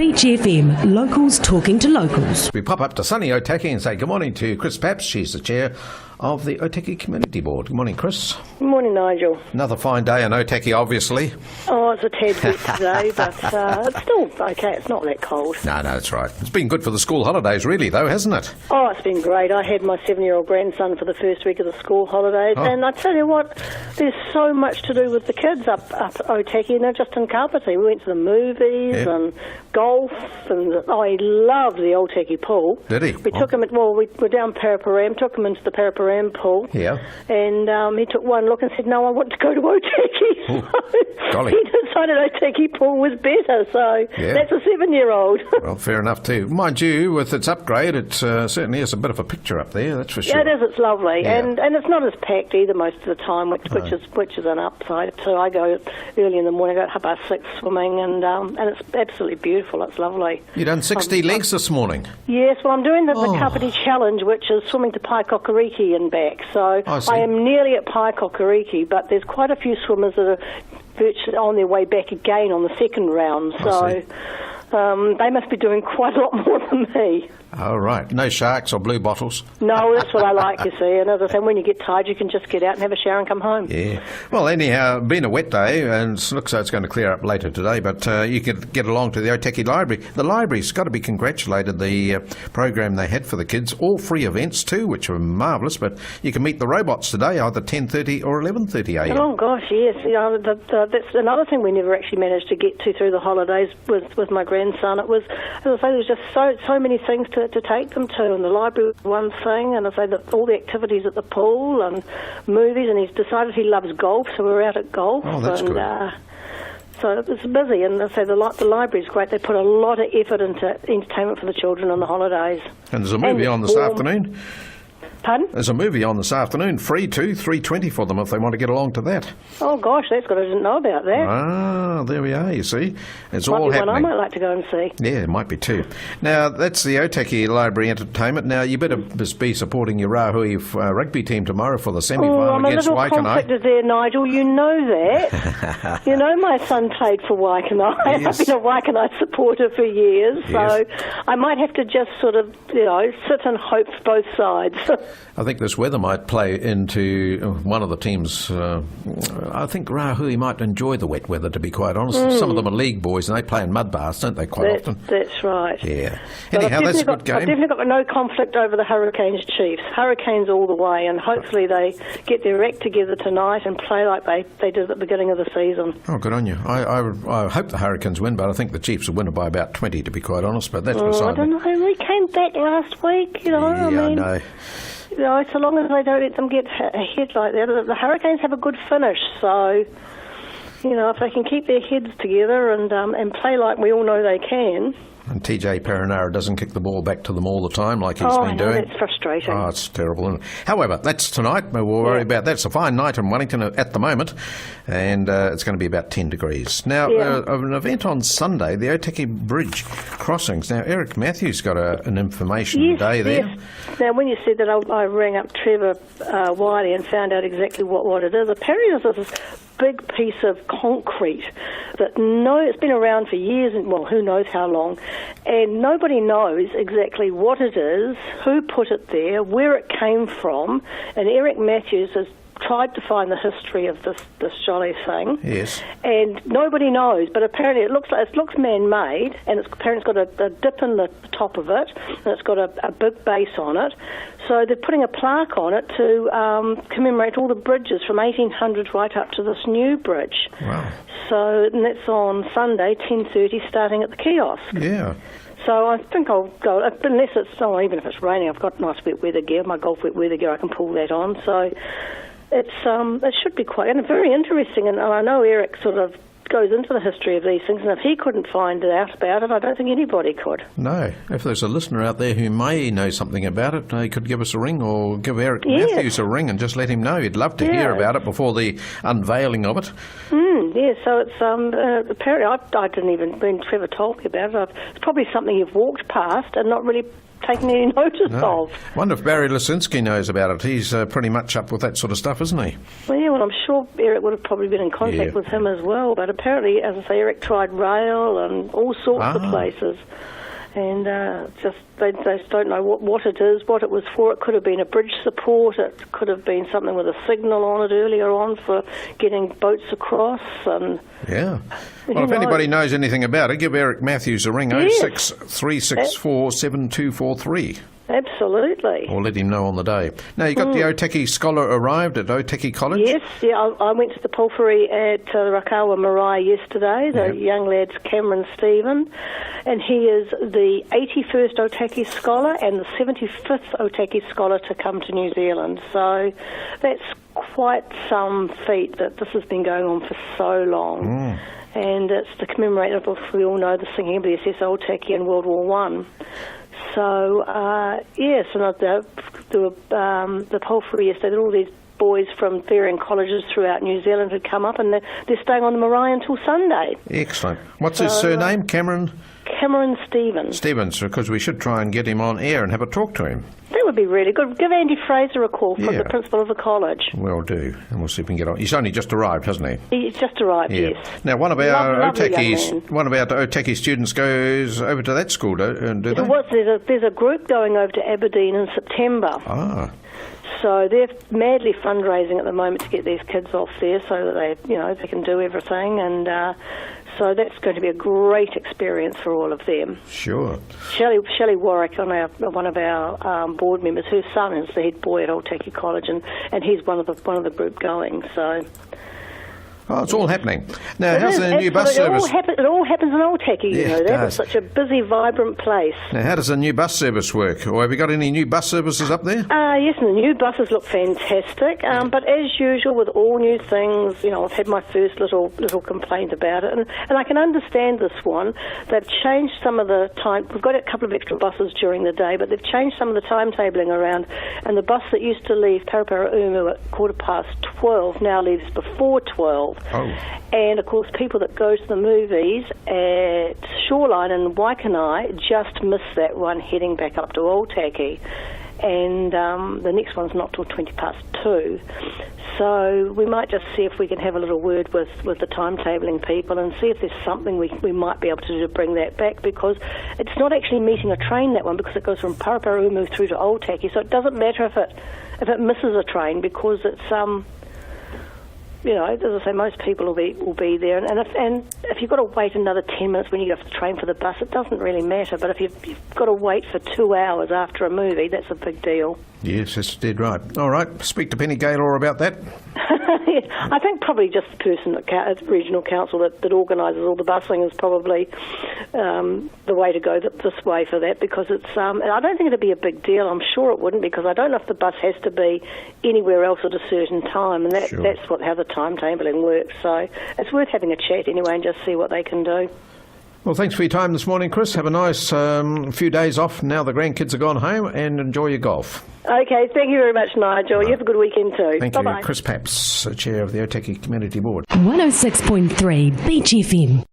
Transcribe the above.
Beach FM, locals talking to locals. We pop up to sunny Otaki and say good morning to Chris Papps. She's the chair of the Otaki Community Board. Good morning, Chris. Good morning, Nigel. Another fine day in Otaki, obviously. Oh, it's a tad wet today, but it's still okay. It's not that cold. No, that's right. It's been good for the school holidays, really, though, hasn't it? Oh, it's been great. I had my 7-year-old grandson for the first week of the school holidays, and I tell you what, there's so much to do with the kids up Otaki, and they're just in Kapiti. We went to the movies and golf, and I loved the Otaki pool. Did he? We took him, we were down Paraparam, took him into the Paraparam pool, and he took one look and said, no, I want to go to Otaki. So he decided Otaki pool was better, so that's a 7-year-old. Well, fair enough too. Mind you, with its upgrade, it certainly is a bit of a picture up there, that's for sure. Yeah, it is, it's lovely, and it's not as packed either most of the time, which is an upside. So I go early in the morning, I go at 6:30 swimming, and it's absolutely beautiful, it's lovely. You done 60 legs this morning? Yes, well I'm doing the Kapiti Challenge, which is swimming to Paikokariki and back, so I am nearly at Paikokariki, but there's quite a few swimmers that are virtually on their way back again on the second round, so they must be doing quite a lot more than me. Oh, right. No sharks or blue bottles? No, that's what I like, you see. And as I say, when you get tired, you can just get out and have a shower and come home. Yeah. Well, anyhow, been a wet day, and it looks like it's going to clear up later today, but you could get along to the Otaki Library. The library's got to be congratulated, the program they had for the kids. All free events too, which were marvellous, but you can meet the robots today, either 10:30 or 11:30am. Oh, gosh, yes. You know, that's another thing we never actually managed to get to through the holidays with my grandson. It was, as I say, there was just so many things to take them to, and the library was one thing, and I say that all the activities at the pool and movies, and he's decided he loves golf, so we're out at golf. Oh, that's good. So it was busy, and I say the library's great. They put a lot of effort into entertainment for the children on the holidays. And there's a movie on this afternoon. Pardon? There's a movie on this afternoon, free too, $3.20 for them if they want to get along to that. Oh gosh, that's good. I didn't know about that. Ah, there we are, you see. It's all happening. happening. One I might like to go and see. Yeah, it might be too. Now, that's the Otaki Library Entertainment. Now, you better be supporting your Rahui rugby team tomorrow for the semi-final against Waikanae. I'm a little conflicted there, Nigel. You know that. You know my son played for Waikanae. Yes. I've been a Waikanae supporter for years, so I might have to just sort of, sit and hope for both sides. I think this weather might play into one of the teams. I think Rahui might enjoy the wet weather, to be quite honest. Some of them are league boys, and they play in mud baths, don't they, quite often? That's right. Yeah. But anyhow, that's a good game. I've definitely got no conflict over the Hurricanes Chiefs. Hurricanes all the way, and hopefully they get their act together tonight and play like they did at the beginning of the season. Oh, good on you. I hope the Hurricanes win, but I think the Chiefs will win it by about 20, to be quite honest, but that's beside I don't know. They came back last week, Yeah, I know. So long as they don't let them get ahead like that. The Hurricanes have a good finish, so if they can keep their heads together and play like we all know they can. And TJ Perenara doesn't kick the ball back to them all the time like he's been doing. That's frustrating. Oh, it's terrible, isn't it? However, that's tonight. We'll worry about that. It's a fine night in Wellington at the moment, and it's going to be about 10 degrees. Now, an event on Sunday, the Otaki Bridge crossings. Now, Eric Matthews got an information day there. Yes. Now, when you said that, I rang up Trevor Wiley and found out exactly what it is. Apparently, there's this big piece of concrete that it's been around for years, and well, who knows how long, and nobody knows exactly what it is, who put it there, where it came from, and Eric Matthews has tried to find the history of this jolly thing. Yes. And nobody knows, but apparently it looks man-made, and apparently it's got a dip in the top of it, and it's got a big base on it. So they're putting a plaque on it to commemorate all the bridges from 1800 right up to this new bridge. Wow. So and that's on Sunday, 10:30, starting at the kiosk. Yeah. So I think I'll go, unless even if it's raining, I've got nice wet weather gear, my golf wet weather gear, I can pull that on. So it should be quite very interesting, and I know Eric sort of goes into the history of these things, and if he couldn't find out about it, I don't think anybody could. No. If there's a listener out there who may know something about it, they could give us a ring or give Eric Matthews a ring and just let him know. He'd love to hear about it before the unveiling of it. So it's apparently I didn't even, when Trevor told me about it, it's probably something you've walked past and not really taken any notice of. Wonder if Barry Lisinski knows about it. He's pretty much up with that sort of stuff, isn't he? Well, yeah, well, I'm sure Eric would have probably been in contact with him as well. But apparently, as I say, Eric tried rail and all sorts of places. And they just don't know what it is, what it was for. It could have been a bridge support. It could have been something with a signal on it earlier on for getting boats across. And yeah. Well, if anybody knows anything about it, give Eric Matthews a ring, 06364 7243. Absolutely. Or let him know on the day. Now, you got the Otaki scholar arrived at Otaki College? Yes, yeah, I went to the Pulphery at the Rakawa Marae yesterday, the young lad's Cameron Stephen, and he is the 81st Otaki scholar and the 75th Otaki scholar to come to New Zealand. So that's quite some feat that this has been going on for so long. And it's to commemorate, of course, we all know the sinking of the SS Otaki in World War One. So, yes, and the Pulphery yesterday, all these boys from varying colleges throughout New Zealand had come up, and they're staying on the marae until Sunday. Excellent. What's his surname? Cameron Stevens. Stevens, because we should try and get him on air and have a talk to him. That would be really good. Give Andy Fraser a call from the principal of the college. Will do, and we'll see if we can get on. He's only just arrived, hasn't he? He's just arrived, yes. Now, one of our Lovely Otaki students goes over to that school, do they? There's a group going over to Aberdeen in September. So they're madly fundraising at the moment to get these kids off there so that they can do everything, and so that's going to be a great experience for all of them. Sure. Shelley Warwick, one of our board members, her son is the head boy at Otaki College, and he's one of the group going. So. Oh, it's all happening. Now, how's the new bus service? It all happens in Otaki, you know that. It's such a busy, vibrant place. Now, how does the new bus service work? Or have you got any new bus services up there? Yes, and the new buses look fantastic. But as usual with all new things, I've had my first little complaint about it. And I can understand this one. They've changed some of the time. We've got a couple of extra buses during the day, but they've changed some of the timetabling around. And the bus that used to leave Paraparaumu at 12:15 now leaves before 12. Oh. And, of course, people that go to the movies at Shoreline and Waikanae just miss that one heading back up to Otaki. And the next one's not till 2:20. So we might just see if we can have a little word with the timetabling people and see if there's something we might be able to do to bring that back, because it's not actually meeting a train, that one, because it goes from Paraparaumu through to Otaki. So it doesn't matter if it misses a train, because it's as I say, most people will be there, and if you've got to wait another 10 minutes when you get off the train for the bus, it doesn't really matter. But if you've got to wait for 2 hours after a movie, that's a big deal. Yes, that's dead right. All right, speak to Penny Gaylor about that. I think probably just the person at the regional council that organises all the busing is probably the way to go this way for that, because it's. I don't think it'd be a big deal. I'm sure it wouldn't, because I don't know if the bus has to be anywhere else at a certain time, and that's how the timetabling works. So it's worth having a chat anyway and just see what they can do. Well, thanks for your time this morning, Chris. Have a nice few days off now the grandkids are gone home, and enjoy your golf. Okay, thank you very much, Nigel. You have a good weekend too. Thank you. Chris Papps, Chair of the Otaki Community Board. 106.3 Beach FM.